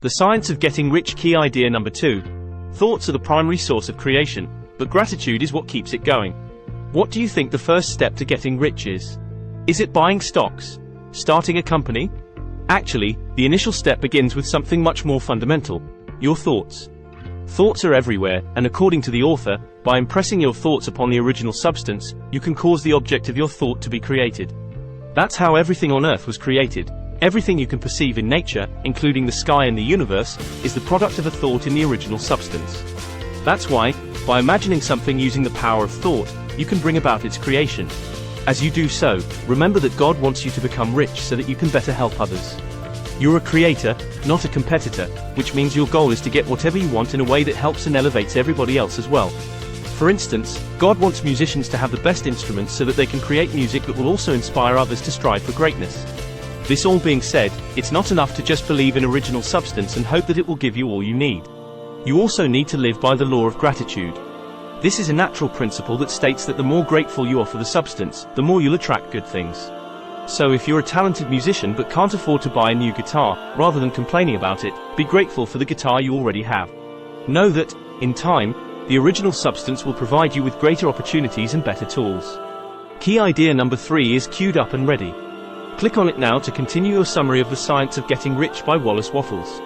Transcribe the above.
The science of getting rich. Key idea number 2. Thoughts are the primary source of creation, but gratitude is what keeps it going. What do you think the first step to getting rich is? Is it buying stocks? Starting a company? Actually, the initial step begins with something much more fundamental: your thoughts. Thoughts are everywhere, and according to the author, by impressing your thoughts upon the original substance, you can cause the object of your thought to be created. That's how everything on Earth was created. Everything you can perceive in nature, including the sky and the universe, is the product of a thought in the original substance. That's why, by imagining something using the power of thought, you can bring about its creation. As you do so, remember that God wants you to become rich so that you can better help others. You're a creator, not a competitor, which means your goal is to get whatever you want in a way that helps and elevates everybody else as well. For instance, God wants musicians to have the best instruments so that they can create music that will also inspire others to strive for greatness. This all being said, it's not enough to just believe in original substance and hope that it will give you all you need. You also need to live by the law of gratitude. This is a natural principle that states that the more grateful you are for the substance, the more you'll attract good things. So if you're a talented musician but can't afford to buy a new guitar, rather than complaining about it, be grateful for the guitar you already have. Know that, in time, the original substance will provide you with greater opportunities and better tools. Key idea number 3 is queued up and ready. Click on it now to continue your summary of The Science of Getting Rich by Wallace Wattles.